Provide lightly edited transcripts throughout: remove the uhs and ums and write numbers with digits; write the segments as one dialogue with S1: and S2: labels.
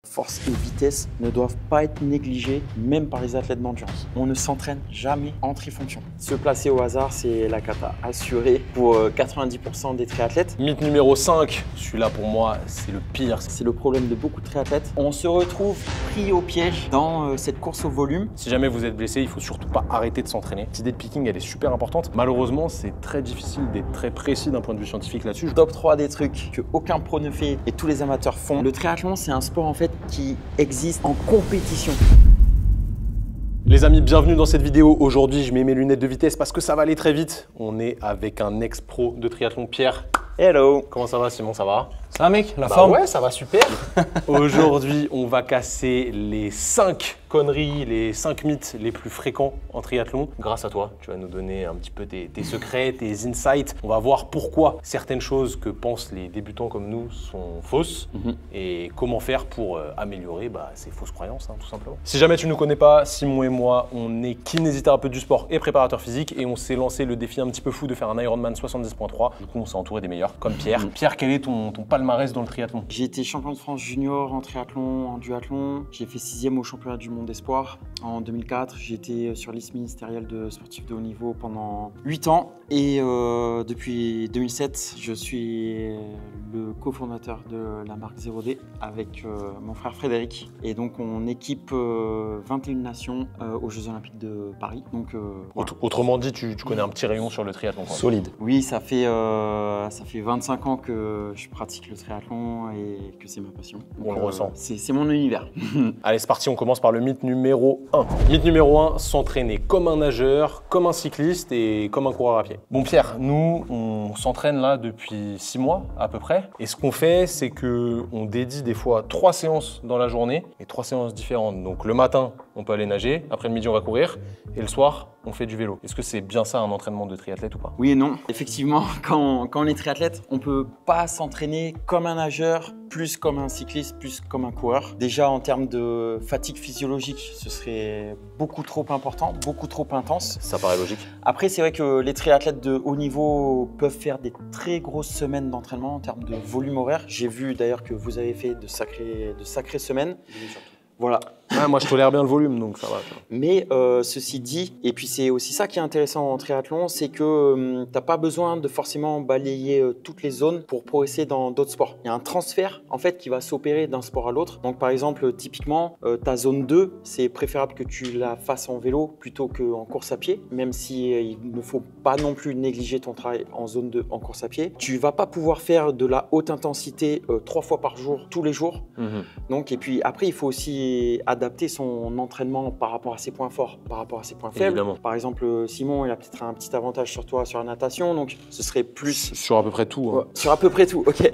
S1: Force et vitesse ne doivent pas être négligées, même par les athlètes d'endurance. On ne s'entraîne jamais en trifonction. Se placer au hasard, c'est la cata assurée pour 90% des triathlètes.
S2: Mythe numéro 5, celui-là pour moi, c'est le pire.
S1: C'est le problème de beaucoup de triathlètes. On se retrouve pris au piège dans cette course au volume.
S2: Si jamais vous êtes blessé, il faut surtout pas arrêter de s'entraîner. Cette idée de picking, elle est super importante. Malheureusement, c'est très difficile d'être très précis d'un point de vue scientifique là-dessus.
S1: Top 3 des trucs que aucun pro ne fait et tous les amateurs font. Le triathlon, c'est un sport en fait qui existe en compétition.
S2: Les amis, bienvenue dans cette vidéo. Aujourd'hui, je mets mes lunettes de vitesse parce que ça va aller très vite. On est avec un ex-pro de triathlon, Pierre.
S1: Hello.
S2: Comment ça va, Simon? Ça va?
S3: Ça va, mec? La forme?
S2: Ouais, ça va super. Aujourd'hui, on va casser les 5 conneries, les 5 mythes les plus fréquents en triathlon. Grâce à toi, tu vas nous donner un petit peu tes secrets, tes insights. On va voir pourquoi certaines choses que pensent les débutants comme nous sont fausses et comment faire pour améliorer ces fausses croyances, tout simplement. Si jamais tu ne nous connais pas, Simon et moi, on est kinésithérapeute du sport et préparateur physique et on s'est lancé le défi un petit peu fou de faire un Ironman 70.3. Du coup, on s'est entouré des meilleurs, comme Pierre. Pierre, quel est ton palmarès dans le triathlon?
S1: J'ai été champion de France junior en triathlon, en duathlon. J'ai fait 6e au championnat du monde espoir en 2004. J'ai été sur liste ministérielle de sportifs de haut niveau pendant 8 ans. Et depuis 2007, je suis le cofondateur de la marque 0D avec mon frère Frédéric. Et donc, on équipe 21 nations aux Jeux Olympiques de Paris. Donc, voilà.
S2: Autrement dit, tu connais un petit rayon sur le triathlon, quoi.
S3: Solide.
S1: Oui, ça fait 25 ans que je pratique le triathlon et que c'est ma passion. Donc,
S2: On le ressent.
S1: C'est mon univers.
S2: Allez, c'est parti, on commence par le mythe numéro 1. Mythe numéro 1, s'entraîner comme un nageur, comme un cycliste et comme un coureur à pied. Bon Pierre, nous, on s'entraîne là depuis 6 mois à peu près. Et ce qu'on fait, c'est qu'on dédie des fois 3 séances dans la journée et 3 séances différentes. Donc le matin, on peut aller nager, après le midi, on va courir et le soir, on fait du vélo. Est-ce que c'est bien ça un entraînement de triathlète ou pas?
S1: Oui et non. Effectivement, quand on est triathlète, on ne peut pas s'entraîner comme un nageur, plus comme un cycliste, plus comme un coureur. Déjà, en termes de fatigue physiologique, ce serait beaucoup trop important, beaucoup trop intense.
S2: Ça paraît logique.
S1: Après, c'est vrai que les triathlètes de haut niveau peuvent faire des très grosses semaines d'entraînement en termes de volume horaire. J'ai vu d'ailleurs que vous avez fait de sacrées semaines. Voilà.
S2: Ouais, moi, je tolère bien le volume, donc ça va.
S1: Mais ceci dit, et puis c'est aussi ça qui est intéressant en triathlon, c'est que tu n'as pas besoin de forcément balayer toutes les zones pour progresser dans d'autres sports. Il y a un transfert en fait qui va s'opérer d'un sport à l'autre. Donc par exemple, typiquement, ta zone 2, c'est préférable que tu la fasses en vélo plutôt qu'en course à pied, même si il ne faut pas non plus négliger ton travail en zone 2 en course à pied. Tu vas pas pouvoir faire de la haute intensité 3 fois par jour, tous les jours. Donc, et puis après, il faut aussi adapter son entraînement par rapport à ses points forts, par rapport à ses points faibles.
S2: Évidemment.
S1: Par exemple, Simon, il a peut-être un petit avantage sur toi sur la natation, donc ce serait plus…
S2: Sur à peu près tout.
S1: Ouais, sur à peu près tout, ok.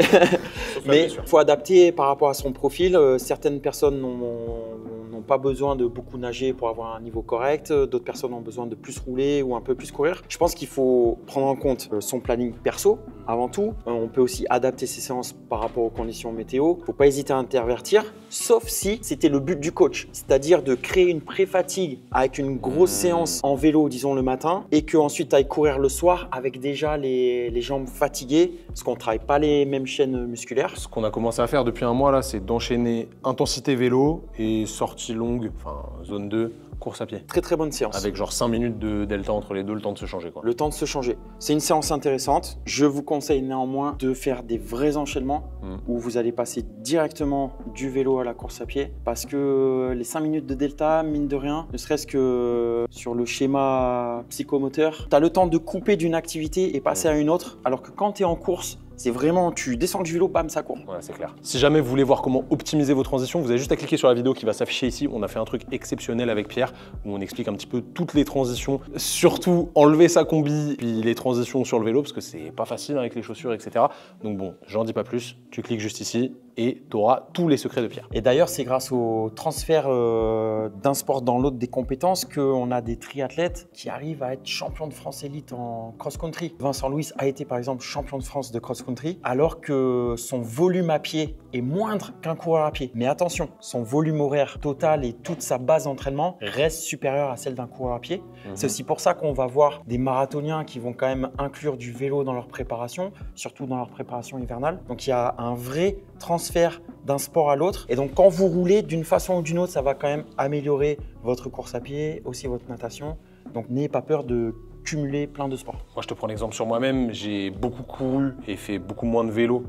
S1: Mais il faut adapter par rapport à son profil. Certaines personnes n'ont pas besoin de beaucoup nager pour avoir un niveau correct. D'autres personnes ont besoin de plus rouler ou un peu plus courir. Je pense qu'il faut prendre en compte son planning perso avant tout. On peut aussi adapter ses séances par rapport aux conditions météo. Il ne faut pas hésiter à intervertir, sauf si c'était le but du coach, c'est-à-dire de créer une pré-fatigue avec une grosse séance en vélo, disons le matin, et qu'ensuite tu ailles courir le soir avec déjà les jambes fatiguées, parce qu'on ne travaille pas les mêmes chaînes musculaires.
S2: Ce qu'on a commencé à faire depuis un mois là, c'est d'enchaîner intensité vélo et sortie longue, enfin zone 2, course à pied.
S1: Très très bonne séance.
S2: Avec genre 5 minutes de delta entre les deux, le temps de se changer, quoi.
S1: Le temps de se changer. C'est une séance intéressante. Je vous conseille néanmoins de faire des vrais enchaînements où vous allez passer directement du vélo à la course à pied, parce que les 5 minutes de delta, mine de rien, ne serait-ce que sur le schéma psychomoteur, tu as le temps de couper d'une activité et passer à une autre, alors que quand tu es en course, c'est vraiment, tu descends du vélo, bam, ça court.
S2: Ouais, c'est clair. Si jamais vous voulez voir comment optimiser vos transitions, vous avez juste à cliquer sur la vidéo qui va s'afficher ici. On a fait un truc exceptionnel avec Pierre où on explique un petit peu toutes les transitions. Surtout, enlever sa combi, puis les transitions sur le vélo parce que c'est pas facile avec les chaussures, etc. Donc bon, j'en dis pas plus. Tu cliques juste ici et tu auras tous les secrets de Pierre.
S1: Et d'ailleurs, c'est grâce au transfert d'un sport dans l'autre des compétences qu'on a des triathlètes qui arrivent à être champions de France élite en cross-country. Vincent Louis a été par exemple champion de France de cross-country alors que son volume à pied est moindre qu'un coureur à pied. Mais attention, son volume horaire total et toute sa base d'entraînement reste supérieure à celle d'un coureur à pied. C'est aussi pour ça qu'on va voir des marathoniens qui vont quand même inclure du vélo dans leur préparation, surtout dans leur préparation hivernale. Donc il y a un vrai transfert d'un sport à l'autre. Et donc, quand vous roulez d'une façon ou d'une autre, ça va quand même améliorer votre course à pied, aussi votre natation. Donc, n'ayez pas peur de cumuler plein de sports.
S2: Moi, je te prends l'exemple sur moi-même. J'ai beaucoup couru et fait beaucoup moins de vélo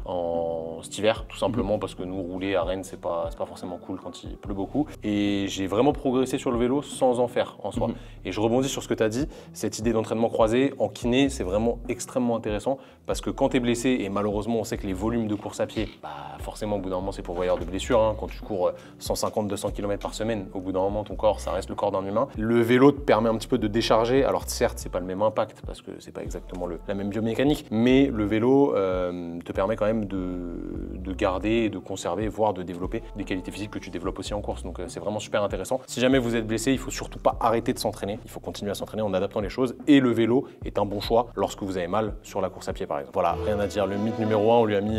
S2: cet hiver, tout simplement parce que nous, rouler à Rennes, c'est pas forcément cool quand il pleut beaucoup. Et j'ai vraiment progressé sur le vélo sans en faire en soi. Et je rebondis sur ce que tu as dit, cette idée d'entraînement croisé en kiné, c'est vraiment extrêmement intéressant parce que quand tu es blessé, et malheureusement, on sait que les volumes de course à pied, forcément, au bout d'un moment, c'est pourvoyeur de blessures. Hein. Quand tu cours 150-200 km par semaine, au bout d'un moment, ton corps, ça reste le corps d'un humain. Le vélo te permet un petit peu de décharger. Alors certes, c'est pas le même impact parce que c'est pas exactement la même biomécanique, mais le vélo te permet quand même de garder et de conserver, voire de développer des qualités physiques que tu développes aussi en course. Donc c'est vraiment super intéressant. Si jamais vous êtes blessé, il faut surtout pas arrêter de s'entraîner. Il faut continuer à s'entraîner en adaptant les choses. Et le vélo est un bon choix lorsque vous avez mal sur la course à pied, par exemple. Voilà, rien à dire. Le mythe numéro 1, on lui a mis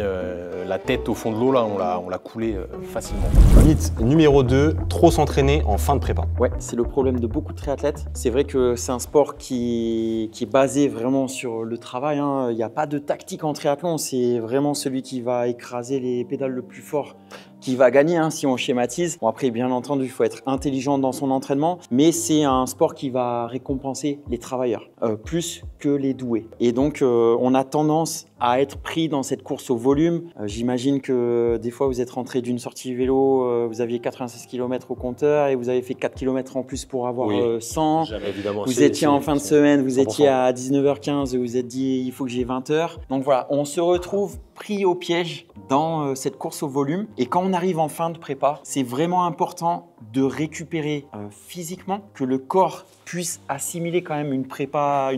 S2: la tête au fond de l'eau, là, on l'a coulé facilement.
S3: Mythe numéro 2, trop s'entraîner en fin de prépa.
S1: Ouais, c'est le problème de beaucoup de triathlètes. C'est vrai que c'est un sport qui est basé vraiment sur le travail. Il n'y a pas de tactique en triathlon. C'est vraiment celui qui va écraser les pédales le plus fort qui va gagner, si on schématise. Bon, après, bien entendu, il faut être intelligent dans son entraînement, mais c'est un sport qui va récompenser les travailleurs plus que les doués. Et donc, on a tendance à être pris dans cette course au volume. J'imagine que des fois, vous êtes rentré d'une sortie vélo, vous aviez 96 km au compteur et vous avez fait 4 km en plus pour avoir 100.
S2: Évidemment,
S1: vous étiez en fin de semaine, vous étiez à 19h15 et vous vous êtes dit il faut que j'ai 20 heures. Donc voilà, on se retrouve pris au piège dans cette course au volume. Et quand on arrive en fin de prépa, c'est vraiment important de récupérer physiquement, que le corps puisse assimiler quand même une prépa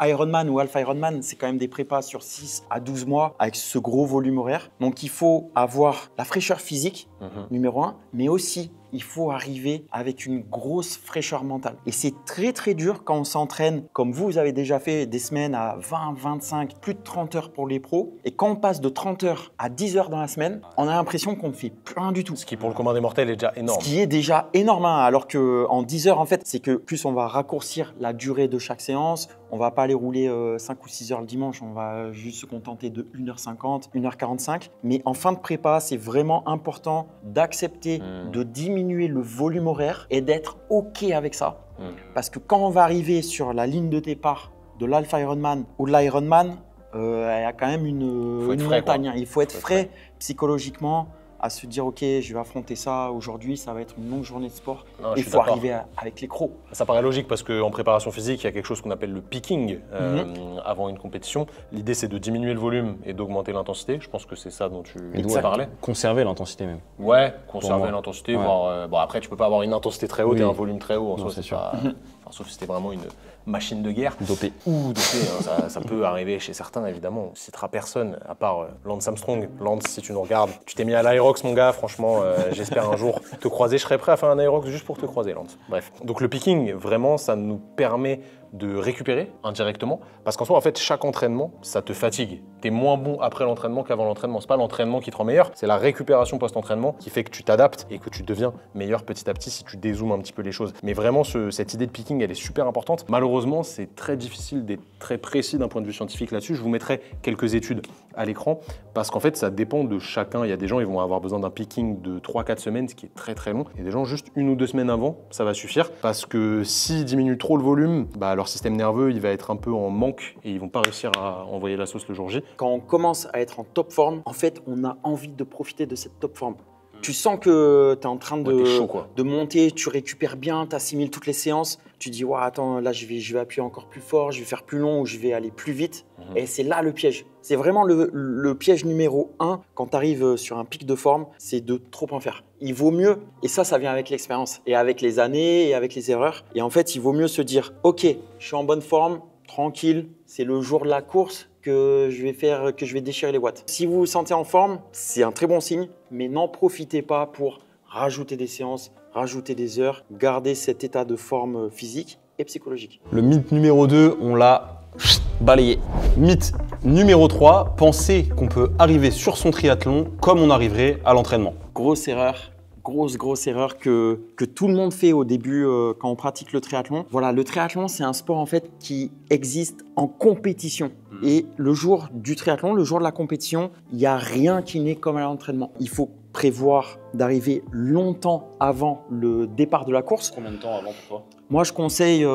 S1: Ironman ou Alpha Ironman. C'est quand même des prépas sur 6 à 12 mois avec ce gros volume horaire. Donc il faut avoir la fraîcheur physique, numéro 1, mais aussi il faut arriver avec une grosse fraîcheur mentale. Et c'est très très dur quand on s'entraîne, comme vous avez déjà fait des semaines à 20, 25, plus de 30 heures pour les pros. Et quand on passe de 30 heures à 10 heures dans la semaine, on a l'impression qu'on ne fait plus rien du tout.
S2: Ce qui pour le commun des mortels est déjà énorme.
S1: Ce qui est déjà énorme, alors qu'en 10 heures, en fait, c'est que plus on va raccourcir la durée de chaque séance, on ne va pas aller rouler 5 ou 6 heures le dimanche, on va juste se contenter de 1h50, 1h45. Mais en fin de prépa, c'est vraiment important d'accepter de diminuer le volume horaire et d'être OK avec ça. Parce que quand on va arriver sur la ligne de départ de l'Alpha Ironman ou de l'Ironman, il y a quand même une montagne. Il faut être frais psychologiquement, à se dire ok, je vais affronter ça aujourd'hui, ça va être une longue journée de sport. Il faut arriver avec les crocs.
S2: Ça paraît logique parce qu'en préparation physique, il y a quelque chose qu'on appelle le peaking avant une compétition. L'idée, c'est de diminuer le volume et d'augmenter l'intensité. Je pense que c'est ça dont tu parlais.
S3: Conserver l'intensité même.
S2: Ouais, conserver l'intensité. Bon, après, tu peux pas avoir une intensité très haute et un volume très haut. En soi, c'est sûr. Sauf si c'était vraiment une machine de guerre.
S3: Dopé.
S2: Ou dopé, ça peut arriver chez certains, évidemment. On ne citera personne, à part Lance Armstrong. Lance, si tu nous regardes, tu t'es mis à l'Aerox, mon gars. Franchement, j'espère un jour te croiser. Je serais prêt à faire un Aerox juste pour te croiser, Lance. Bref. Donc le picking, vraiment, ça nous permet de récupérer indirectement. Parce qu'en soi, en fait, chaque entraînement, ça te fatigue. Tu es moins bon après l'entraînement qu'avant l'entraînement. C'est pas l'entraînement qui te rend meilleur, c'est la récupération post-entraînement qui fait que tu t'adaptes et que tu deviens meilleur petit à petit si tu dézoomes un petit peu les choses. Mais vraiment, cette idée de picking, elle est super importante. Malheureusement, c'est très difficile d'être très précis d'un point de vue scientifique là-dessus. Je vous mettrai quelques études à l'écran parce qu'en fait, ça dépend de chacun. Il y a des gens, ils vont avoir besoin d'un picking de 3-4 semaines, ce qui est très très long. Et des gens, juste 1 ou 2 semaines avant, ça va suffire parce que s'ils diminuent trop le volume, leur système nerveux, il va être un peu en manque et ils vont pas réussir à envoyer la sauce le jour J.
S1: Quand on commence à être en top forme, en fait, on a envie de profiter de cette top forme. Tu sens que tu es en train de monter, tu récupères bien, tu assimiles toutes les séances. Tu dis, ouais, attends, là, je vais appuyer encore plus fort, je vais faire plus long ou je vais aller plus vite. Et c'est là le piège. C'est vraiment le piège numéro 1 quand tu arrives sur un pic de forme, c'est de trop en faire. Il vaut mieux, et ça vient avec l'expérience et avec les années et avec les erreurs. Et en fait, il vaut mieux se dire, ok, je suis en bonne forme, tranquille, c'est le jour de la course que je vais déchirer les watts. Si vous vous sentez en forme, c'est un très bon signe, mais n'en profitez pas pour rajouter des séances, rajouter des heures, garder cet état de forme physique et psychologique.
S3: Le mythe numéro 2, on l'a balayé. Mythe numéro 3, penser qu'on peut arriver sur son triathlon comme on arriverait à l'entraînement.
S1: Grosse erreur. Grosse erreur que tout le monde fait au début quand on pratique le triathlon. Voilà, le triathlon, c'est un sport en fait qui existe en compétition. Et le jour du triathlon, le jour de la compétition, il n'y a rien qui n'est comme à l'entraînement. Il faut prévoir d'arriver longtemps avant le départ de la course.
S2: Combien de temps avant pour toi?
S1: Moi, je conseille,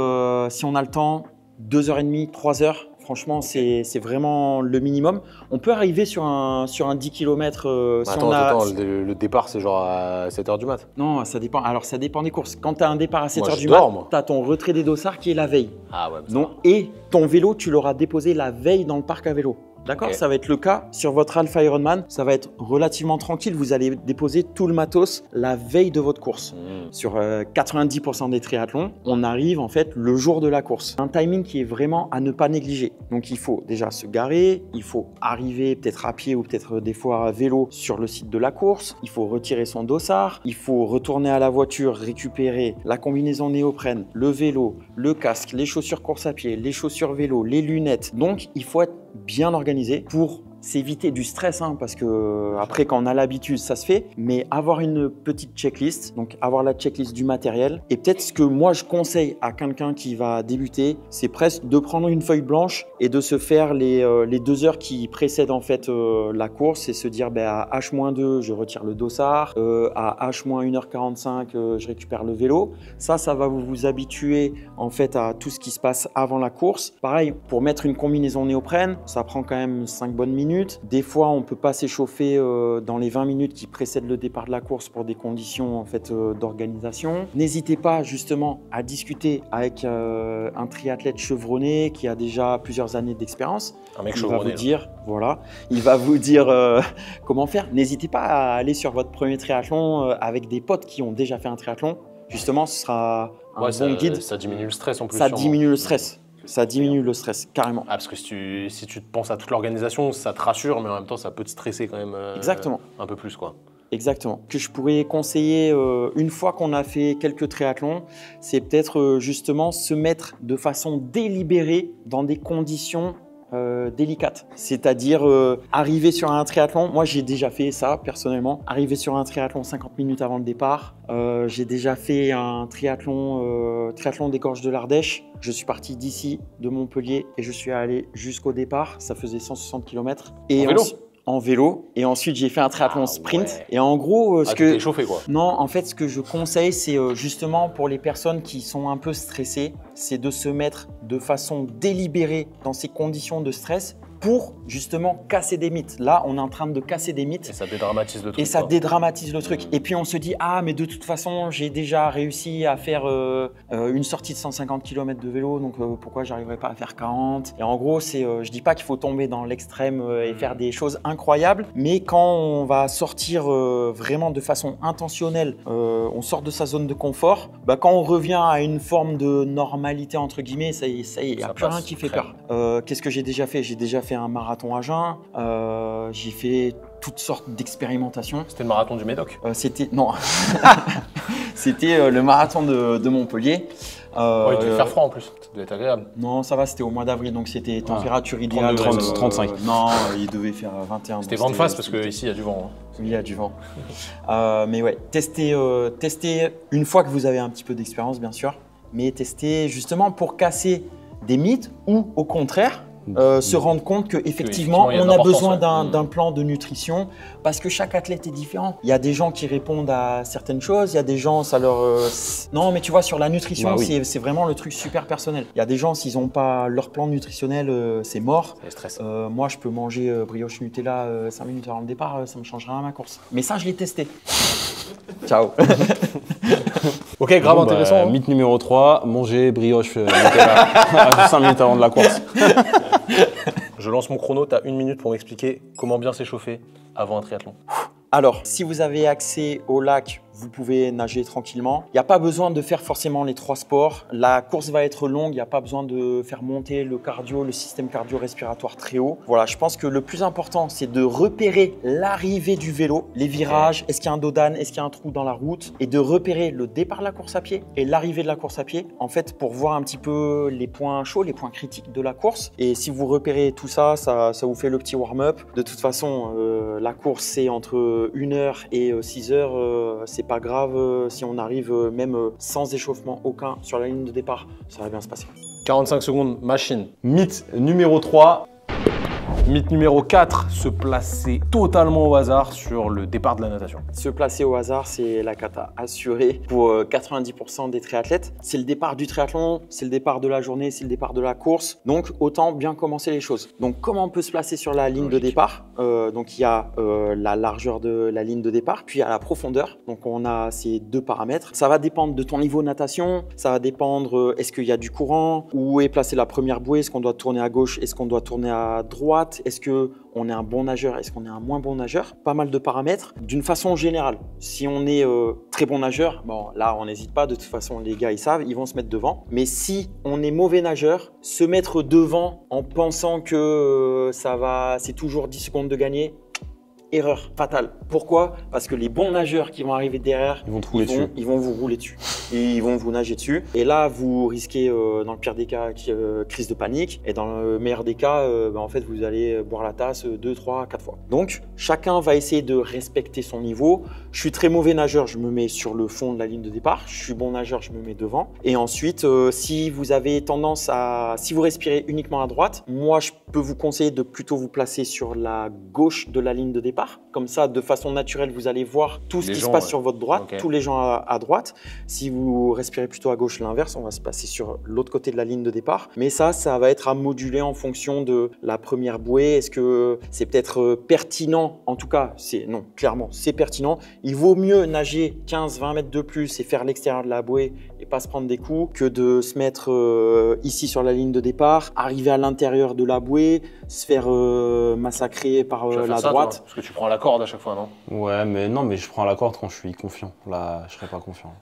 S1: si on a le temps, 2h30, 3h. Franchement, c'est vraiment le minimum. On peut arriver sur un 10 km
S2: 'Attends, le départ, c'est genre à 7h du mat?
S1: Non, ça dépend. Alors, ça dépend des courses. Quand tu as un départ à 7h du
S2: dors,
S1: mat, tu as ton retrait des dossards qui est la veille.
S2: Ah ouais.
S1: Donc, et ton vélo, tu l'auras déposé la veille dans le parc à vélo. D'accord,
S2: Ok.
S1: Ça va être le cas sur votre Alpha Ironman. Ça va être relativement tranquille. Vous allez déposer tout le matos la veille de votre course. Sur 90% des triathlons, on arrive en fait le jour de la course. Un timing qui est vraiment à ne pas négliger. Donc il faut déjà se garer, il faut arriver peut-être à pied ou peut-être des fois à vélo sur le site de la course. Il faut retirer son dossard, il faut retourner à la voiture, récupérer la combinaison néoprène, le vélo, le casque, les chaussures course à pied, les chaussures vélo, les lunettes. Donc il faut être bien organisé pour s'éviter du stress, parce que après quand on a l'habitude ça se fait, mais avoir une petite checklist, donc avoir la checklist du matériel. Et peut-être ce que moi je conseille à quelqu'un qui va débuter, c'est presque de prendre une feuille blanche et de se faire les 2 heures qui précèdent en fait la course et se dire à H-2 je retire le dossard, à H-1h45 je récupère le vélo. Ça va vous habituer en fait à tout ce qui se passe avant la course. Pareil, pour mettre une combinaison néoprène, ça prend quand même 5 bonnes minutes. Des fois, on ne peut pas s'échauffer dans les 20 minutes qui précèdent le départ de la course pour des conditions en fait, d'organisation. N'hésitez pas justement à discuter avec un triathlète chevronné qui a déjà plusieurs années d'expérience.
S2: Un mec
S1: Il
S2: chevronné.
S1: va vous dire, voilà, il va vous dire comment faire. N'hésitez pas à aller sur votre premier triathlon avec des potes qui ont déjà fait un triathlon. Justement, ce sera un bon guide.
S2: Ça diminue le stress en plus.
S1: Ça diminue le stress. Ça diminue le stress, carrément.
S2: Ah, parce que si tu te penses à toute l'organisation, ça te rassure, mais en même temps, ça peut te stresser quand même
S1: Exactement.
S2: Un peu plus, quoi.
S1: Exactement. Que je pourrais conseiller une fois qu'on a fait quelques triathlons, c'est peut-être justement se mettre de façon délibérée dans des conditions délicates. C'est-à-dire arriver sur un triathlon. Moi, j'ai déjà fait ça personnellement. Arriver sur un triathlon 50 minutes avant le départ. J'ai déjà fait un triathlon des Gorges de l'Ardèche. Je suis parti d'ici, de Montpellier, et je suis allé jusqu'au départ. Ça faisait 160 km. Et
S2: en vélo
S1: en vélo. Et ensuite, j'ai fait un triathlon sprint.
S2: Ouais.
S1: Et en gros,
S2: tu t'es chauffé, quoi.
S1: Non, en fait, ce que je conseille, c'est justement pour les personnes qui sont un peu stressées, c'est de se mettre de façon délibérée dans ces conditions de stress pour justement casser des mythes. Là, on est en train de casser des mythes.
S2: Et ça dédramatise le truc.
S1: Et ça dédramatise le truc. Et puis on se dit, ah, mais de toute façon, j'ai déjà réussi à faire une sortie de 150 km de vélo, donc pourquoi j'arriverai pas à faire 40? Et en gros, je dis pas qu'il faut tomber dans l'extrême et faire des choses incroyables, mais quand on va sortir vraiment de façon intentionnelle, on sort de sa zone de confort, quand on revient à une forme de normalité, entre guillemets, ça y est, il n'y a plus rien qui fait peur. Qu'est-ce que j'ai déjà fait? J'ai déjà fait un marathon à jeun, j'ai fait toutes sortes d'expérimentations.
S2: C'était le marathon du Médoc?
S1: Non, c'était le marathon de Montpellier.
S2: Il devait faire froid en plus, ça devait être agréable.
S1: Non, ça va, c'était au mois d'avril, donc c'était température idéale.
S3: 35.
S1: Non, il devait faire 21.
S2: C'était vent de face parce qu'ici il y a du vent.
S1: Oui, il y a du vent. Mais ouais, testez une fois que vous avez un petit peu d'expérience, bien sûr, mais testez justement pour casser des mythes ou au contraire, se rendre compte qu'effectivement, on a besoin d'un plan de nutrition parce que chaque athlète est différent. Il y a des gens qui répondent à certaines choses, il y a des gens, ça leur… Non, mais tu vois, sur la nutrition, c'est vraiment le truc super personnel. Il y a des gens, s'ils n'ont pas leur plan nutritionnel, c'est mort.
S2: C'est stress.
S1: Moi, je peux manger brioche Nutella 5 minutes avant le départ, ça ne me change rien à ma course. Mais ça, je l'ai testé. Ciao.
S2: Ok, grave intéressant.
S3: Mythe numéro 3, manger brioche Nutella à 5 minutes avant de la course.
S2: Je lance mon chrono, tu as 1 minute pour m'expliquer comment bien s'échauffer avant un triathlon.
S1: Alors, si vous avez accès au lac, vous pouvez nager tranquillement. Il n'y a pas besoin de faire forcément les 3 sports. La course va être longue, il n'y a pas besoin de faire monter le cardio, le système cardio-respiratoire très haut. Voilà, je pense que le plus important, c'est de repérer l'arrivée du vélo, les virages, est-ce qu'il y a un dos d'âne, est-ce qu'il y a un trou dans la route, et de repérer le départ de la course à pied et l'arrivée de la course à pied, en fait, pour voir un petit peu les points chauds, les points critiques de la course. Et si vous repérez tout ça, ça vous fait le petit warm-up. De toute façon, la course, c'est entre 1 heure et 6 heures, c'est pas grave si on arrive même sans échauffement aucun sur la ligne de départ, ça va bien se passer.
S2: 45 secondes, machine.
S3: Mythe numéro 3,
S2: Mythe numéro 4, se placer totalement au hasard sur le départ de la natation.
S1: Se placer au hasard, c'est la cata assurée pour 90% des triathlètes. C'est le départ du triathlon, c'est le départ de la journée, c'est le départ de la course. Donc, autant bien commencer les choses. Donc, comment on peut se placer sur la ligne de départ? Donc, il y a la largeur de la ligne de départ, puis il y a la profondeur. Donc, on a ces deux paramètres. Ça va dépendre de ton niveau de natation, ça va dépendre est-ce qu'il y a du courant, où est placée la première bouée, est-ce qu'on doit tourner à gauche, est-ce qu'on doit tourner à droite, est-ce qu'on est un bon nageur, est-ce qu'on est un moins bon nageur. Pas mal de paramètres. D'une façon générale, si on est très bon nageur, bon là on n'hésite pas, de toute façon les gars ils savent, ils vont se mettre devant. Mais si on est mauvais nageur, se mettre devant en pensant que c'est toujours 10 secondes de gagner, erreur fatale. Pourquoi? Parce que les bons nageurs qui vont arriver derrière, ils vont vous rouler dessus. Et ils vont vous nager dessus. Et là, vous risquez, dans le pire des cas, crise de panique. Et dans le meilleur des cas, en fait, vous allez boire la tasse 2, 3, 4 fois. Donc, chacun va essayer de respecter son niveau. Je suis très mauvais nageur, je me mets sur le fond de la ligne de départ. Je suis bon nageur, je me mets devant. Et ensuite, si vous avez tendance si vous respirez uniquement à droite, moi, je peux vous conseiller de plutôt vous placer sur la gauche de la ligne de départ. Comme ça, de façon naturelle, vous allez voir tout ce qui se passe sur votre droite, tous les gens à droite. Si vous respirez plutôt à gauche, l'inverse, on va se passer sur l'autre côté de la ligne de départ. Mais ça va être à moduler en fonction de la première bouée. Est-ce que c'est peut-être pertinent? En tout cas, non, clairement, c'est pertinent. Il vaut mieux nager 15-20 mètres de plus et faire l'extérieur de la bouée et pas se prendre des coups que de se mettre ici sur la ligne de départ, arriver à l'intérieur de la bouée, se faire massacrer par la droite.
S2: Toi, parce que tu prends la corde à chaque fois, non?
S3: Ouais, mais non, mais je prends la corde quand je suis confiant. Là, je serais pas confiant.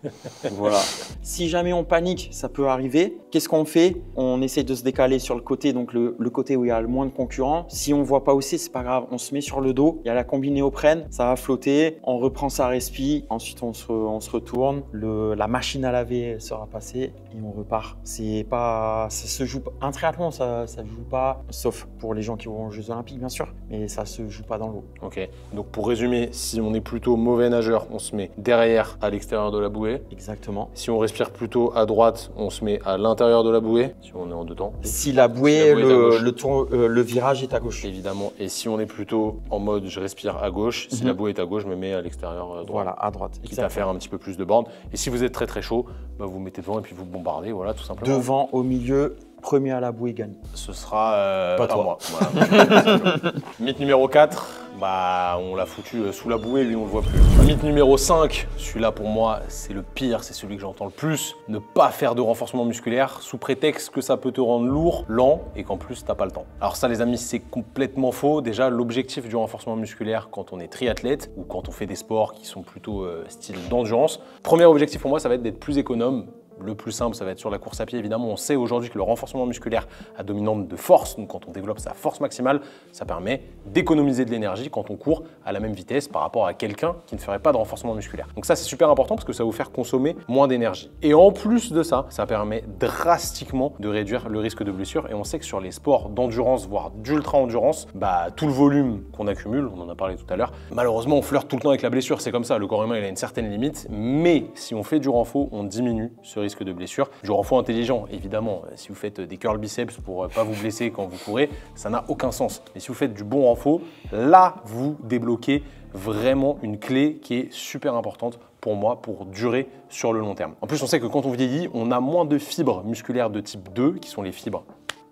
S1: Voilà. Si jamais on panique, ça peut arriver. Qu'est-ce qu'on fait? On essaie de se décaler sur le côté, donc le côté où il y a le moins de concurrents. Si on voit pas aussi, c'est pas grave. On se met sur le dos. Il y a la combi néoprène, ça va flotter. On reprend sa respi. Ensuite, on se retourne. La machine à laver sera passée et on repart. Ça se joue pas. Un triathlon, ça joue pas, sauf pour les gens qui vont aux Jeux Olympiques, bien sûr, mais ça se joue pas dans l'eau.
S2: Ok. Donc pour résumer, si on est plutôt mauvais nageur, on se met derrière, à l'extérieur de la bouée.
S1: Exactement.
S2: Si on respire plutôt à droite, on se met à l'intérieur de la bouée. Si on est en dedans.
S1: Si la bouée, le virage est à gauche.
S2: Évidemment. Et si on est plutôt en mode je respire à gauche, si la bouée est à gauche, je me mets à l'extérieur droit.
S1: Voilà, à droite.
S2: Quitte à faire un petit peu plus de bornes. Et si vous êtes très très chaud, vous mettez devant et puis vous bombardez, voilà, tout simplement.
S1: Devant, au milieu, premier à la bouée gagne.
S2: Ce sera
S3: pas toi.
S2: moi. Voilà. Mythe numéro 4, on l'a foutu sous la bouée, lui on le voit plus. Mythe numéro 5, celui-là pour moi c'est le pire, c'est celui que j'entends le plus. Ne pas faire de renforcement musculaire sous prétexte que ça peut te rendre lourd, lent et qu'en plus t'as pas le temps. Alors ça les amis, c'est complètement faux. Déjà l'objectif du renforcement musculaire quand on est triathlète ou quand on fait des sports qui sont plutôt style d'endurance, premier objectif pour moi ça va être d'être plus économe. Le plus simple, ça va être sur la course à pied. Évidemment, on sait aujourd'hui que le renforcement musculaire à dominante de force, donc quand on développe sa force maximale, ça permet d'économiser de l'énergie quand on court à la même vitesse par rapport à quelqu'un qui ne ferait pas de renforcement musculaire. Donc ça, c'est super important parce que ça va vous faire consommer moins d'énergie. Et en plus de ça, ça permet drastiquement de réduire le risque de blessure. Et on sait que sur les sports d'endurance, voire d'ultra-endurance, tout le volume qu'on accumule, on en a parlé tout à l'heure, malheureusement, on flirte tout le temps avec la blessure. C'est comme ça, le corps humain, il a une certaine limite. Mais si on fait du renfort, on diminue ce risque de blessure. Du renfort intelligent, évidemment, si vous faites des curls biceps pour pas vous blesser quand vous courez, ça n'a aucun sens. Mais si vous faites du bon renfort, là, vous débloquez vraiment une clé qui est super importante pour moi pour durer sur le long terme. En plus, on sait que quand on vieillit, on a moins de fibres musculaires de type 2, qui sont les fibres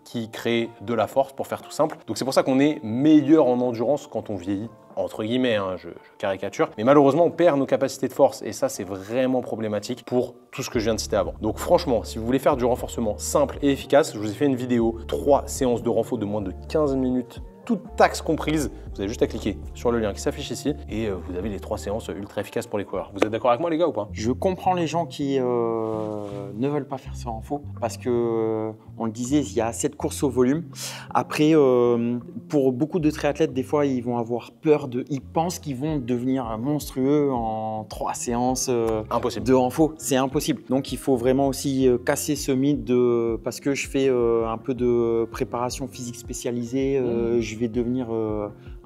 S2: qui créent de la force, pour faire tout simple. Donc c'est pour ça qu'on est meilleur en endurance quand on vieillit, entre guillemets, je caricature. Mais malheureusement, on perd nos capacités de force et ça, c'est vraiment problématique pour tout ce que je viens de citer avant. Donc franchement, si vous voulez faire du renforcement simple et efficace, je vous ai fait une vidéo, 3 séances de renfort de moins de 15 minutes, toute taxe comprise. Vous avez juste à cliquer sur le lien qui s'affiche ici et vous avez les 3 séances ultra efficaces pour les coureurs. Vous êtes d'accord avec moi les gars ou pas?
S1: Je comprends les gens qui ne veulent pas faire ça en faux parce que, on le disait, il y a assez de courses au volume. Après, pour beaucoup de triathlètes, des fois, ils vont avoir peur ils pensent qu'ils vont devenir monstrueux en 3 séances de renfort. C'est impossible. Donc, il faut vraiment aussi casser ce mythe parce que je fais un peu de préparation physique spécialisée, je vais devenir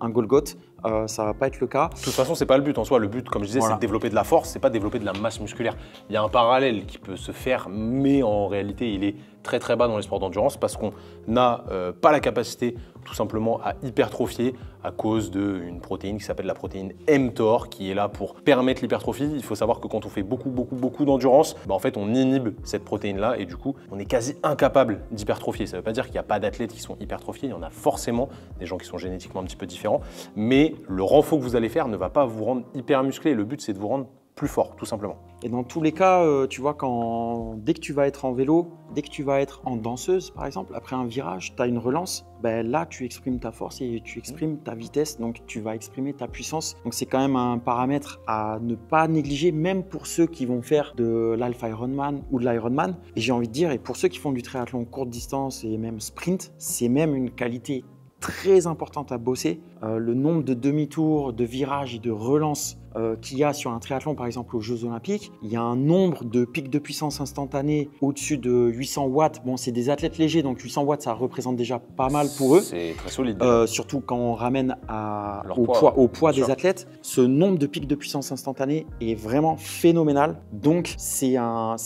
S1: un Golgoth. Ça va pas être le cas.
S2: De toute façon, c'est pas le but en soi. Le but, comme je disais, c'est de développer de la force, c'est pas de développer de la masse musculaire. Il y a un parallèle qui peut se faire, mais en réalité, il est très très bas dans les sports d'endurance parce qu'on n'a pas la capacité tout simplement à hypertrophier à cause d'une protéine qui s'appelle la protéine mTOR qui est là pour permettre l'hypertrophie. Il faut savoir que quand on fait beaucoup d'endurance, en fait on inhibe cette protéine-là et du coup on est quasi incapable d'hypertrophier. Ça ne veut pas dire qu'il n'y a pas d'athlètes qui sont hypertrophiés, il y en a forcément des gens qui sont génétiquement un petit peu différents, mais le renfort que vous allez faire ne va pas vous rendre hyper musclé. Le but c'est de vous rendre plus fort, tout simplement.
S1: Et dans tous les cas, tu vois, dès que tu vas être en vélo, dès que tu vas être en danseuse, par exemple, après un virage, tu as une relance, là, tu exprimes ta force et tu exprimes ta vitesse, donc tu vas exprimer ta puissance. Donc, c'est quand même un paramètre à ne pas négliger, même pour ceux qui vont faire de l'Alpha Ironman ou de l'Ironman. Et j'ai envie de dire, et pour ceux qui font du triathlon courte distance et même sprint, c'est même une qualité très importante à bosser. Le nombre de demi-tours, de virages et de relances qu'il y a sur un triathlon, par exemple aux Jeux Olympiques, il y a un nombre de pics de puissance instantanés au-dessus de 800 watts. Bon, c'est des athlètes légers, donc 800 watts, ça représente déjà pas mal pour eux.
S2: C'est très solide.
S1: Surtout quand on ramène au poids des athlètes. Ce nombre de pics de puissance instantanés est vraiment phénoménal. Donc, c'est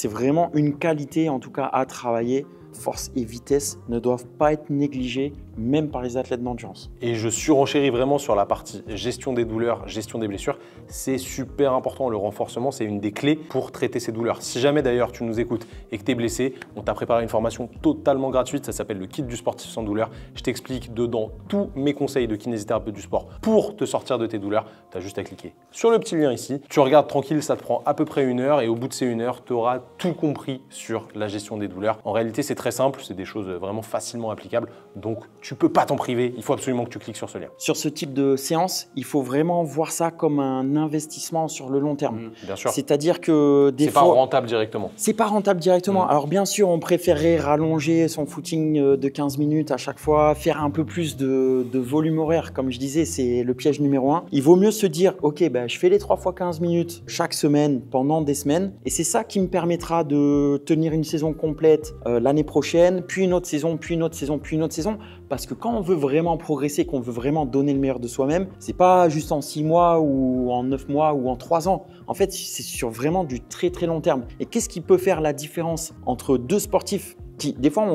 S1: vraiment une qualité, en tout cas, à travailler. Force et vitesse ne doivent pas être négligées, même par les athlètes d'endurance.
S2: Et je surenchéris vraiment sur la partie gestion des douleurs, gestion des blessures. C'est super important, le renforcement, c'est une des clés pour traiter ces douleurs. Si jamais d'ailleurs tu nous écoutes et que tu es blessé, on t'a préparé une formation totalement gratuite, ça s'appelle le kit du sportif sans douleur. Je t'explique dedans tous mes conseils de kinésithérapeute du sport pour te sortir de tes douleurs. Tu as juste à cliquer sur le petit lien ici. Tu regardes tranquille, ça te prend à peu près 1 heure et au bout de ces 1 heure, tu auras tout compris sur la gestion des douleurs. En réalité, c'est très simple, c'est des choses vraiment facilement applicables, donc tu peux pas t'en priver, il faut absolument que tu cliques sur ce lien.
S1: Sur ce type de séance, il faut vraiment voir ça comme un investissement sur le long terme.
S2: Bien sûr.
S1: C'est-à-dire que des fois…
S2: C'est pas rentable directement.
S1: C'est pas rentable directement. Alors bien sûr, on préférerait rallonger son footing de 15 minutes à chaque fois, faire un peu plus de volume horaire, comme je disais, c'est le piège numéro 1. Il vaut mieux se dire, ok, je fais les 3 fois 15 minutes chaque semaine pendant des semaines, et c'est ça qui me permettra de tenir une saison complète l'année prochaine, puis une autre saison, puis une autre saison, puis une autre saison. Parce que quand on veut vraiment progresser, qu'on veut vraiment donner le meilleur de soi-même, c'est pas juste en 6 mois ou en 9 mois ou en 3 ans. En fait, c'est sur vraiment du très très long terme. Et qu'est-ce qui peut faire la différence entre deux sportifs qui, des fois,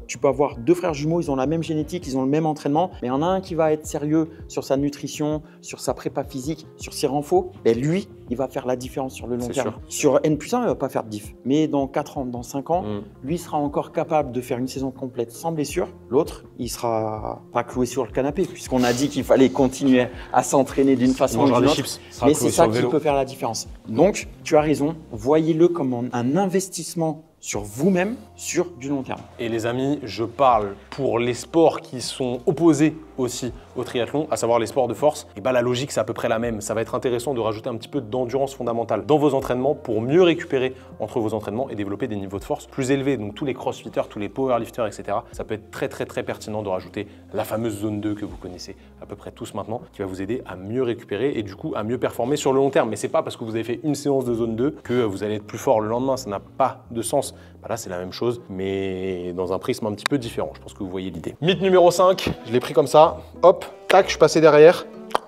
S1: tu peux avoir 2 frères jumeaux, ils ont la même génétique, ils ont le même entraînement, mais il y en a un qui va être sérieux sur sa nutrition, sur sa prépa physique, sur ses renforts, lui, il va faire la différence sur le long terme. Sur N+1, il va pas faire de diff, mais dans 4 ans, dans 5 ans, lui sera encore capable de faire une saison complète sans blessure. L'autre, il sera pas cloué sur le canapé, puisqu'on a dit qu'il fallait continuer à s'entraîner d'une façon ou d'une autre. Mais c'est ça qui peut faire la différence. Donc, tu as raison, voyez-le comme un investissement sur vous-même, sur du long terme.
S2: Et les amis, je parle pour les sports qui sont opposés aussi au triathlon, à savoir les sports de force. Et la logique, c'est à peu près la même. Ça va être intéressant de rajouter un petit peu d'endurance fondamentale dans vos entraînements pour mieux récupérer entre vos entraînements et développer des niveaux de force plus élevés. Donc tous les crossfitters, tous les powerlifters, etc. Ça peut être très pertinent de rajouter la fameuse zone 2 que vous connaissez à peu près tous maintenant, qui va vous aider à mieux récupérer et du coup à mieux performer sur le long terme. Mais c'est pas parce que vous avez fait une séance de zone 2 que vous allez être plus fort le lendemain. Ça n'a pas de sens. Là, c'est la même chose, mais dans un prisme un petit peu différent. Je pense que vous voyez l'idée. Mythe numéro 5, je l'ai pris comme ça. Hop, tac, je suis passé derrière.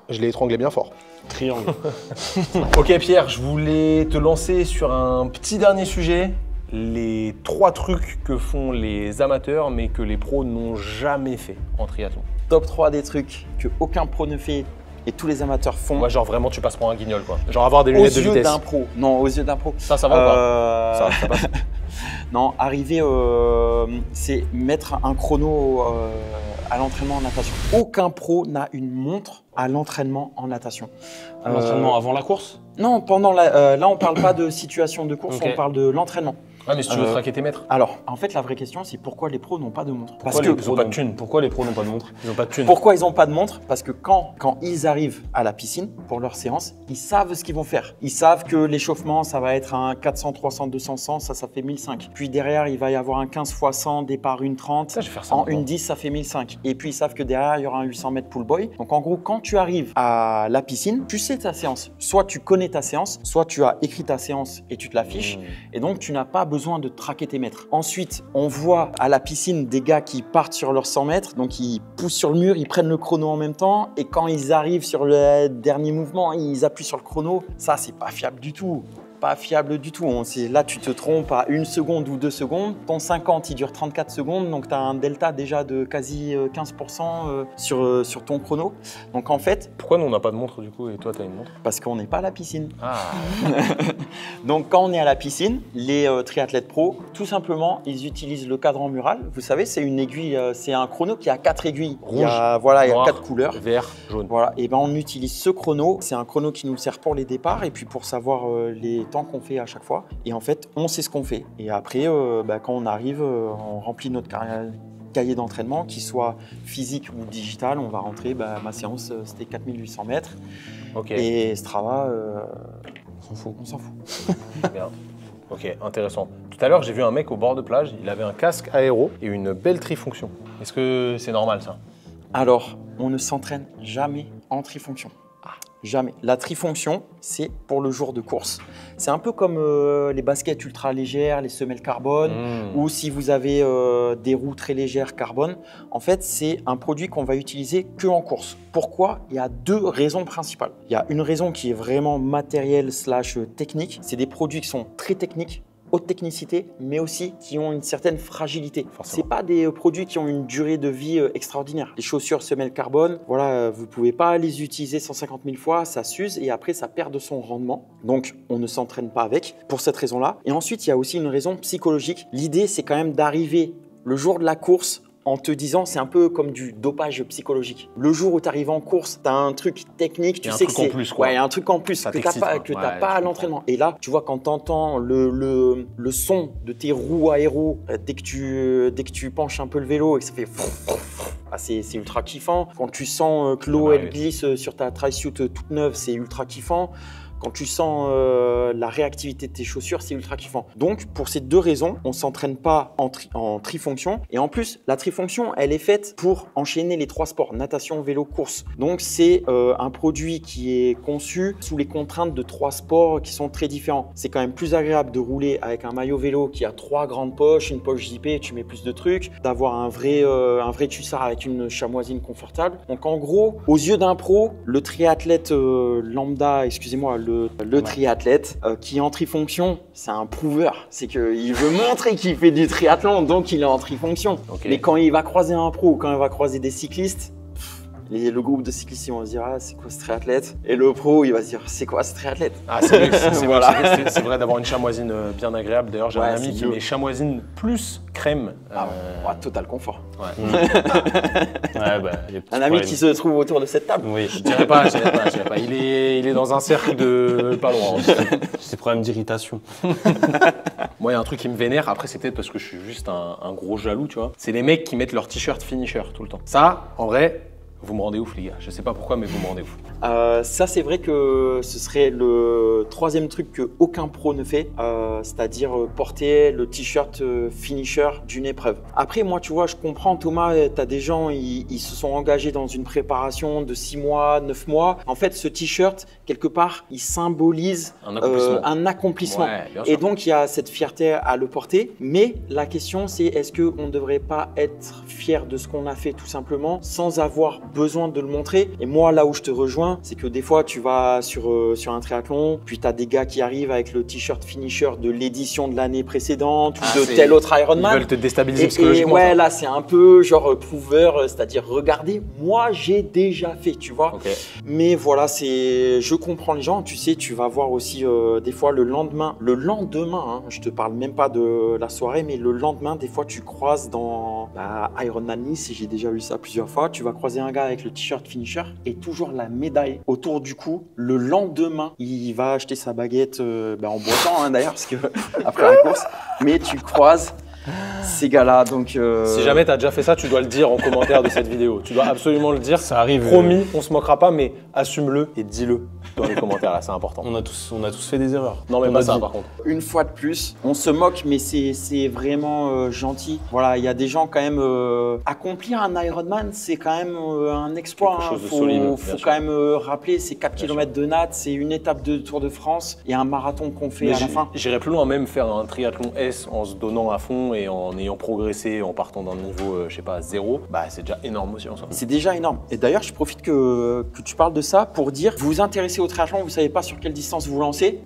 S2: Je l'ai étranglé bien fort.
S3: Triangle.
S2: Ok Pierre, je voulais te lancer sur un petit dernier sujet. Les 3 trucs que font les amateurs, mais que les pros n'ont jamais fait en triathlon.
S1: Top 3 des trucs que aucun pro ne fait et tous les amateurs font.
S2: Ouais, genre vraiment tu passes pour un guignol quoi. Genre avoir des lunettes de vitesse.
S1: Aux yeux d'un pro. Non, aux yeux d'un pro.
S2: Ça va ou pas ça passe.
S1: Non, arriver, c'est mettre un chrono à l'entraînement en natation. Aucun pro n'a une montre à l'entraînement en natation.
S3: L'entraînement avant la course?
S1: Non, pendant là on parle pas de situation de course,
S2: Okay.
S1: On parle de l'entraînement.
S2: Ouais, mais si tu veux traquer tes mètres.
S1: Alors, en fait, la vraie question, c'est pourquoi les pros n'ont pas de montre?
S3: Parce qu'ils n'ont pas de thunes. Pourquoi les pros n'ont pas de montre?
S2: Ils n'ont pas de thunes.
S1: Pourquoi ils n'ont pas de montre? Parce que quand ils arrivent à la piscine pour leur séance, ils savent ce qu'ils vont faire. Ils savent que l'échauffement, ça va être un 400, 300, 200, 100, ça fait 1005. Puis derrière, il va y avoir un 15 x 100, départ une 30.
S2: Ça, je vais faire ça
S1: en une 10, ça fait 1005. Et puis, ils savent que derrière, il y aura un 800 mètres pull boy. Donc, en gros, quand tu arrives à la piscine, tu sais ta séance. Soit tu connais ta séance, soit tu as écrit ta séance et tu te l'affiches. Et donc, tu n'as pas besoin de traquer tes mètres. Ensuite, on voit à la piscine des gars qui partent sur leurs 100 mètres, donc ils poussent sur le mur, ils prennent le chrono en même temps, et quand ils arrivent sur le dernier mouvement, ils appuient sur le chrono. Ça, c'est pas fiable du tout. pas fiable du tout. Là, tu te trompes à 1 seconde ou 2 secondes. Ton 50, il dure 34 secondes, donc tu as un delta déjà de quasi 15% sur ton chrono. Donc en fait…
S2: Pourquoi nous, on n'a pas de montre du coup et toi, tu as une montre?
S1: Parce qu'on n'est pas à la piscine.
S2: Ah.
S1: Donc quand on est à la piscine, les triathlètes pro, tout simplement, ils utilisent le cadran mural. Vous savez, c'est une aiguille, c'est un chrono qui a 4 aiguilles.
S2: Rouge,
S1: il y a 4 couleurs.
S2: Vert, jaune.
S1: Voilà, et ben on utilise ce chrono. C'est un chrono qui nous sert pour les départs et puis pour savoir les temps qu'on fait à chaque fois. Et en fait, on sait ce qu'on fait. Et après, quand on arrive, on remplit notre cahier d'entraînement, qu'il soit physique ou digital. On va rentrer, ma séance, c'était 4800 mètres.
S2: Okay.
S1: Et Strava,
S3: on s'en fout.
S2: Bien. Ok, intéressant. Tout à l'heure, j'ai vu un mec au bord de plage, il avait un casque aéro et une belle trifonction. Est-ce que c'est normal ça?
S1: Alors, on ne s'entraîne jamais en trifonction. Jamais. La trifonction, c'est pour le jour de course. C'est un peu comme les baskets ultra légères, les semelles carbone, ou si vous avez des roues très légères carbone. En fait, c'est un produit qu'on va utiliser que en course. Pourquoi? Il y a 2 raisons principales. Il y a une raison qui est vraiment matérielle / technique. C'est des produits qui sont très techniques, haute technicité, mais aussi qui ont une certaine fragilité. Ce pas des produits qui ont une durée de vie extraordinaire. Les chaussures semelles carbone, voilà, vous ne pouvez pas les utiliser 150 000 fois, ça s'use et après ça perd de son rendement. Donc on ne s'entraîne pas avec pour cette raison-là. Et ensuite, il y a aussi une raison psychologique. L'idée, c'est quand même d'arriver le jour de la course en te disant, c'est un peu comme du dopage psychologique. Le jour où tu arrives en course, tu as un truc technique, tu sais que c'est…
S2: Ouais,
S1: il y a un truc en plus que tu n'as pas à l'entraînement. Et là, tu vois, quand tu entends le son de tes roues aéro, dès que tu penches un peu le vélo et que ça fait… c'est ultra kiffant. Quand tu sens que l'eau, elle glisse sur ta tri-suit toute neuve, c'est ultra kiffant. Quand tu sens la réactivité de tes chaussures, c'est ultra kiffant. Donc, pour ces 2 raisons, on ne s'entraîne pas en trifonction. Et en plus, la trifonction, elle est faite pour enchaîner les 3 sports, natation, vélo, course. Donc, c'est un produit qui est conçu sous les contraintes de 3 sports qui sont très différents. C'est quand même plus agréable de rouler avec un maillot vélo qui a 3 grandes poches, une poche zippée, tu mets plus de trucs, d'avoir un vrai tussard avec une chamoisine confortable. Donc, en gros, aux yeux d'un pro, le triathlète lambda, excusez-moi, le triathlète qui est en trifonction, c'est un prouveur. C'est qu'il veut montrer qu'il fait du triathlon, donc il est en trifonction. Mais quand il va croiser un pro ou quand il va croiser des cyclistes, le groupe de cyclistes, ils vont se dire, ah, c'est quoi ce triathlète? Et le pro, il va se dire, c'est quoi ce triathlète?
S2: Ah, c'est vrai d'avoir une chamoisine bien agréable. D'ailleurs, j'ai un ami qui met chamoisine plus crème.
S1: Total confort.
S2: Un
S1: ami qui se trouve autour de cette table.
S2: Oui, je dirais pas. Il est dans un cercle de pas loin.
S3: C'est problème d'irritation.
S2: Moi, il y a un truc qui me vénère. Après, c'est peut-être parce que je suis juste un gros jaloux, tu vois. C'est les mecs qui mettent leur t-shirt finisher tout le temps. Ça, en vrai… Vous me rendez ouf les gars, je sais pas pourquoi mais vous me rendez ouf.
S1: Ça c'est vrai que ce serait le 3e truc que aucun pro ne fait, c'est-à-dire porter le t-shirt finisher d'une épreuve. Après moi tu vois, je comprends Thomas, tu as des gens, ils se sont engagés dans une préparation de 6 mois, 9 mois. En fait ce t-shirt, quelque part, il symbolise un accomplissement.
S2: Ouais,
S1: et donc il y a cette fierté à le porter. Mais la question c'est, est-ce qu'on ne devrait pas être fier de ce qu'on a fait tout simplement sans avoir besoin de le montrer? Et moi là où je te rejoins, c'est que des fois tu vas sur un triathlon, puis tu as des gars qui arrivent avec le t-shirt finisher de l'édition de l'année précédente ou de tel autre Ironman.
S2: Ils veulent te déstabiliser psychologiquement.
S1: Ouais, là c'est un peu genre prouveur, c'est-à-dire regardez, moi j'ai déjà fait, tu vois. Mais voilà, je comprends les gens, tu sais, tu vas voir aussi des fois le lendemain, hein, je te parle même pas de la soirée, mais le lendemain, des fois tu croises dans Ironman Nice, j'ai déjà eu ça plusieurs fois, tu vas croiser un gars avec le t-shirt finisher et toujours la médaille autour du cou. Le lendemain, il va acheter sa baguette en boitant hein, d'ailleurs, parce que après la course, mais tu croises ces gars-là. Donc,
S2: si jamais tu as déjà fait ça, tu dois le dire en commentaire de cette vidéo. Tu dois absolument le dire.
S3: Ça arrive.
S2: Promis, on se moquera pas, mais assume-le et dis-le dans les commentaires. Là, c'est important.
S3: On a tous fait des erreurs.
S2: Non, mais pas ça par contre.
S1: Une fois de plus, on se moque, mais c'est vraiment gentil. Voilà, il y a des gens quand même. Accomplir un Ironman, c'est quand même un exploit.
S2: Quelque chose de solide.
S1: Faut quand même rappeler, c'est 4 km de natte, c'est une étape de Tour de France et un marathon qu'on fait à la fin.
S2: J'irais plus loin, même faire un triathlon S en se donnant à fond et en ayant progressé, en partant d'un niveau, je sais pas, 0, c'est déjà énorme aussi en soi.
S1: C'est déjà énorme. Et d'ailleurs, je profite que tu parles de ça pour dire, vous vous intéressez au triathlon, vous savez pas sur quelle distance vous lancez,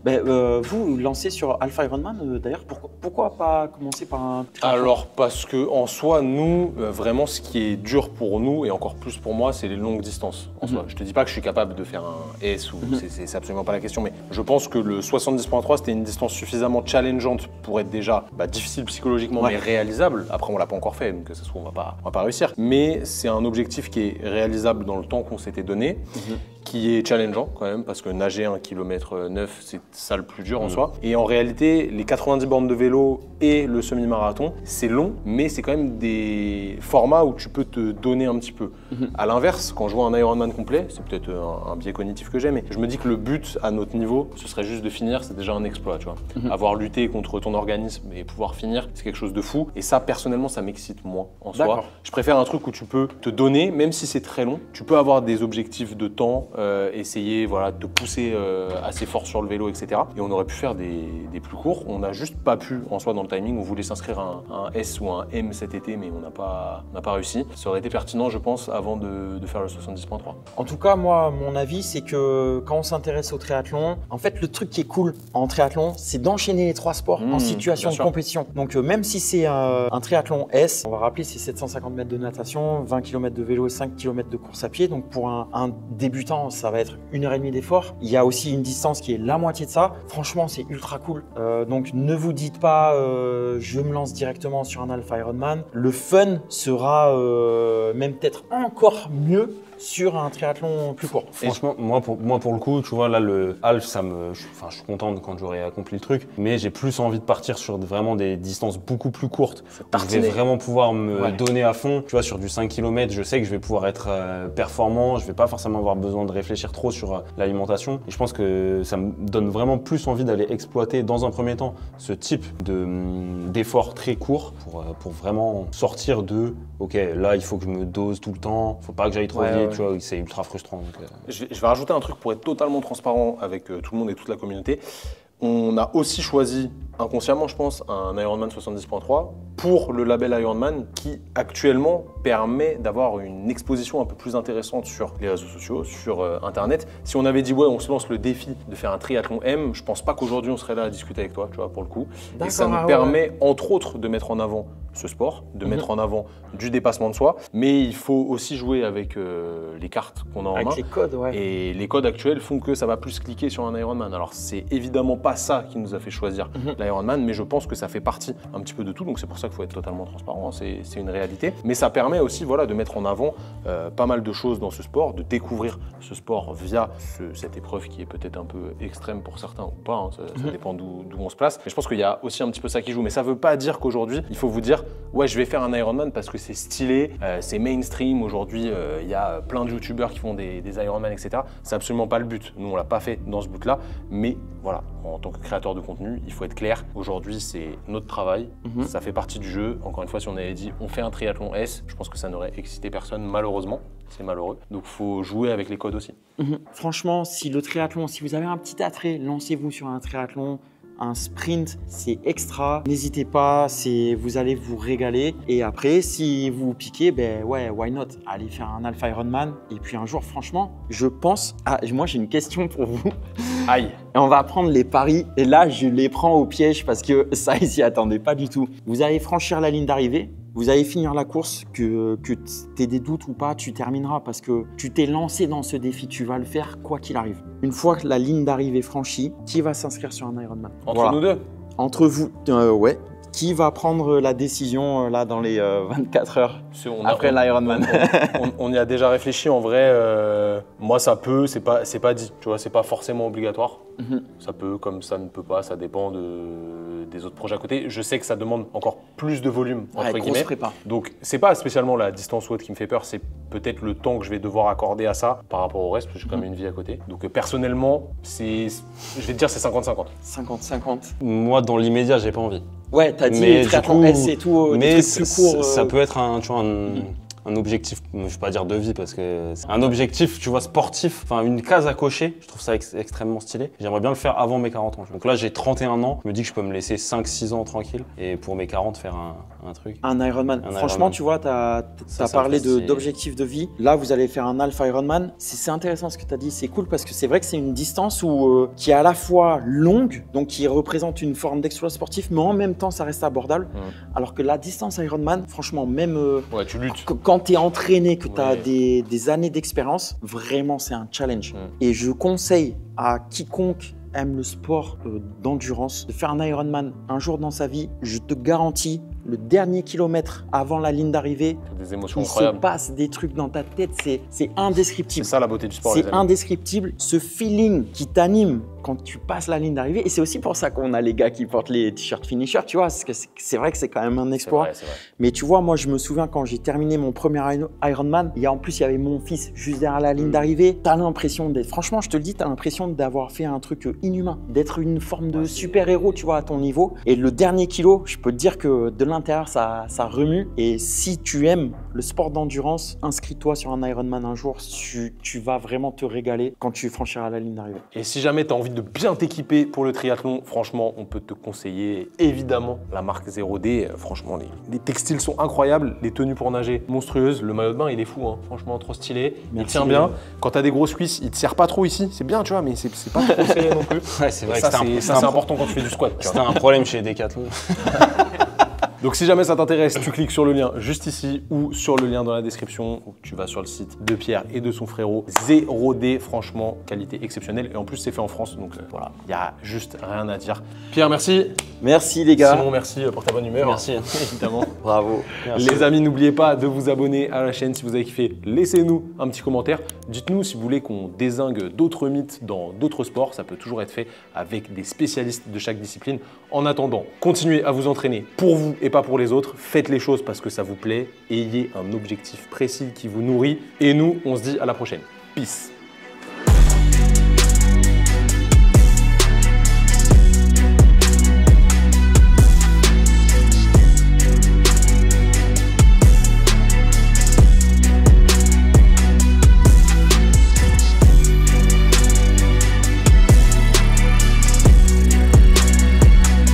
S1: vous lancez sur Alpha Ironman. D'ailleurs, pourquoi pas commencer par un triathlon?
S2: Alors parce que en soi, nous, vraiment, ce qui est dur pour nous et encore plus pour moi, c'est les longues distances. En soi, je te dis pas que je suis capable de faire un S ou c'est absolument pas la question, mais je pense que le 70.3 c'était une distance suffisamment challengeante pour être déjà difficile psychologiquement, mais réalisable. Après, on l'a pas encore fait, donc ça se trouve on va pas réussir. Mais c'est un objectif qui est réalisable dans le temps qu'on s'était donné. Qui est challengeant quand même, parce que nager 1,9 km, c'est ça le plus dur en soi. Et en réalité, les 90 bornes de vélo et le semi-marathon, c'est long, mais c'est quand même des formats où tu peux te donner un petit peu. À l'inverse, quand je vois un Ironman complet, c'est peut-être un biais cognitif que j'ai, mais je me dis que le but à notre niveau, ce serait juste de finir, c'est déjà un exploit, tu vois. Avoir lutté contre ton organisme et pouvoir finir, c'est quelque chose de fou. Et ça, personnellement, ça m'excite moins en soi. Je préfère un truc où tu peux te donner, même si c'est très long, tu peux avoir des objectifs de temps, essayer de pousser assez fort sur le vélo, etc. Et on aurait pu faire des plus courts. On n'a juste pas pu, en soi, dans le timing. On voulait s'inscrire à un S ou un M cet été, mais on n'a pas réussi. Ça aurait été pertinent, je pense, avant de faire le 70.3.
S1: En tout cas, moi, mon avis, c'est que quand on s'intéresse au triathlon, en fait, le truc qui est cool en triathlon, c'est d'enchaîner les 3 sports en situation de compétition. Donc, même si c'est un triathlon S, on va rappeler, c'est 750 mètres de natation, 20 km de vélo et 5 km de course à pied. Donc, pour un débutant, ça va être 1h30 d'effort. Il y a aussi une distance qui est la moitié de ça. Franchement, c'est ultra cool. Donc, ne vous dites pas, je me lance directement sur un Alpha Ironman. Le fun sera même peut-être encore mieux sur un triathlon plus court.
S3: Franchement, moi pour le coup, tu vois, là, le half, je suis content quand j'aurai accompli le truc, mais j'ai plus envie de partir sur vraiment des distances beaucoup plus courtes. Je vais vraiment pouvoir me donner à fond. Tu vois, sur du 5 km, je sais que je vais pouvoir être performant, je vais pas forcément avoir besoin de réfléchir trop sur l'alimentation. Et je pense que ça me donne vraiment plus envie d'aller exploiter dans un premier temps ce type d'efforts très courts pour vraiment sortir de « Ok, là, il faut que je me dose tout le temps, faut pas que j'aille trop vite. » Tu vois, c'est ultra frustrant. Donc,
S2: Je vais rajouter un truc pour être totalement transparent avec tout le monde et toute la communauté. On a aussi choisi, inconsciemment je pense, un Ironman 70.3 pour le label Ironman qui actuellement permet d'avoir une exposition un peu plus intéressante sur les réseaux sociaux, sur Internet. Si on avait dit on se lance le défi de faire un triathlon M, je pense pas qu'aujourd'hui on serait là à discuter avec toi, tu vois, pour le coup. Et ça nous permet entre autres de mettre en avant ce sport, de mettre en avant du dépassement de soi, mais il faut aussi jouer avec les cartes qu'on a en main.
S1: Avec les codes,
S2: Et les codes actuels font que ça va plus cliquer sur un Ironman. Alors c'est évidemment pas ça qui nous a fait choisir l'Ironman, mais je pense que ça fait partie un petit peu de tout, donc c'est pour ça qu'il faut être totalement transparent, c'est une réalité. Mais ça permet aussi de mettre en avant pas mal de choses dans ce sport, de découvrir ce sport via cette épreuve qui est peut-être un peu extrême pour certains ou pas, hein, ça dépend d'où on se place. Mais je pense qu'il y a aussi un petit peu ça qui joue, mais ça veut pas dire qu'aujourd'hui, il faut vous dire je vais faire un Ironman parce que c'est stylé, c'est mainstream, aujourd'hui il y a plein de youtubeurs qui font des Ironman, etc. C'est absolument pas le but, nous on l'a pas fait dans ce but-là, mais voilà, en tant que créateur de contenu, il faut être clair, aujourd'hui c'est notre travail, ça fait partie du jeu. Encore une fois, si on avait dit on fait un triathlon S, je pense que ça n'aurait excité personne, malheureusement, c'est malheureux, donc il faut jouer avec les codes aussi.
S1: Franchement, si le triathlon, si vous avez un petit attrait, lancez-vous sur un triathlon. Un sprint, c'est extra. N'hésitez pas, vous allez vous régaler. Et après, si vous piquez, why not? Allez faire un Alpha Ironman. Et puis un jour, franchement, je pense... moi, j'ai une question pour vous.
S2: Aïe.
S1: Et on va prendre les paris. Et là, je les prends au piège parce que ça, ils s'y attendaient pas du tout. Vous allez franchir la ligne d'arrivée. Vous allez finir la course, que tu aies des doutes ou pas, tu termineras parce que tu t'es lancé dans ce défi, tu vas le faire quoi qu'il arrive. Une fois que la ligne d'arrivée est franchie, qui va s'inscrire sur un Ironman?
S2: Entre nous deux?
S1: Entre vous, Qui va prendre la décision là dans les 24 heures après l'Ironman?
S2: On y a déjà réfléchi en vrai. Moi, ça peut, c'est pas dit. Tu vois, c'est pas forcément obligatoire. Ça peut, comme ça ne peut pas. Ça dépend des autres projets à côté. Je sais que ça demande encore plus de volume entre guillemets.
S1: Prépa.
S2: Donc, c'est pas spécialement la distance ou autre qui me fait peur. C'est peut-être le temps que je vais devoir accorder à ça par rapport au reste, parce que j'ai quand même une vie à côté. Donc, personnellement, je vais te dire, c'est 50-50.
S1: 50-50.
S3: Moi, dans l'immédiat, j'ai pas envie.
S1: Ouais, t'as dit triathlon S et tout,
S3: mais
S1: des trucs plus courts.
S3: Ça peut être un objectif, je ne vais pas dire de vie parce que c'est un objectif, tu vois, sportif, enfin une case à cocher. Je trouve ça extrêmement stylé. J'aimerais bien le faire avant mes 40 ans. Donc là, j'ai 31 ans. Je me dis que je peux me laisser 5-6 ans tranquille et pour mes 40 faire un truc.
S1: Un Ironman. Franchement, tu vois, tu as parlé d'objectifs de vie. Là, vous allez faire un Half Ironman. C'est intéressant ce que tu as dit. C'est cool parce que c'est vrai que c'est une distance qui est à la fois longue, donc qui représente une forme d'exploit sportif, mais en même temps, ça reste abordable. Alors que la distance Ironman, franchement, même
S2: ouais, tu luttes.
S1: Quand tu es entraîné, que tu as des années d'expérience, vraiment, c'est un challenge. Et je conseille à quiconque aime le sport d'endurance de faire un Ironman un jour dans sa vie. Je te garantis, le dernier kilomètre avant la ligne d'arrivée,
S2: des émotions
S1: il
S2: incroyables.
S1: se passe des trucs dans ta tête, c'est indescriptible.
S2: C'est ça la beauté du sport.
S1: C'est indescriptible. Ce feeling qui t'anime quand tu passes la ligne d'arrivée, et c'est aussi pour ça qu'on a les gars qui portent les t-shirts finisher, tu vois, parce que c'est vrai que c'est quand même un exploit.
S2: C'est vrai.
S1: Mais tu vois, moi je me souviens quand j'ai terminé mon premier Ironman, en plus il y avait mon fils juste derrière la ligne d'arrivée. T'as l'impression d'être, franchement, je te le dis, t'as l'impression d'avoir fait un truc inhumain, d'être une forme de super-héros, tu vois, à ton niveau. Et le dernier kilo, je peux te dire que de l'intérieur, ça remue. Et si tu aimes le sport d'endurance, inscris-toi sur un Ironman un jour, tu vas vraiment te régaler quand tu franchiras la ligne d'arrivée.
S2: Et si jamais tu as envie de bien t'équiper pour le triathlon, franchement, on peut te conseiller évidemment la marque 0D. Franchement, les textiles sont incroyables, les tenues pour nager monstrueuses. Le maillot de bain, il est fou, hein. Franchement, trop stylé. Il tient bien. Quand tu as des grosses cuisses, il te serre pas trop ici. C'est bien, tu vois, mais c'est pas trop serré non plus.
S3: Ouais, c'est vrai.
S2: Ça, c'est important quand tu fais du squat.
S3: C'était un problème chez Decathlon.
S2: Donc si jamais ça t'intéresse, tu cliques sur le lien juste ici ou sur le lien dans la description où tu vas sur le site de Pierre et de son frérot. 0D, franchement, qualité exceptionnelle. Et en plus, c'est fait en France, donc voilà, il n'y a juste rien à dire. Pierre, merci.
S1: Merci les gars.
S2: Simon, merci pour ta bonne humeur.
S3: Merci.
S2: Évidemment.
S1: Bravo.
S3: Merci.
S2: Les amis, n'oubliez pas de vous abonner à la chaîne si vous avez kiffé. Laissez-nous un petit commentaire. Dites-nous si vous voulez qu'on dézingue d'autres mythes dans d'autres sports. Ça peut toujours être fait avec des spécialistes de chaque discipline. En attendant, continuez à vous entraîner pour vous et pas pour les autres. Faites les choses parce que ça vous plaît. Ayez un objectif précis qui vous nourrit. Et nous, on se dit à la prochaine. Peace.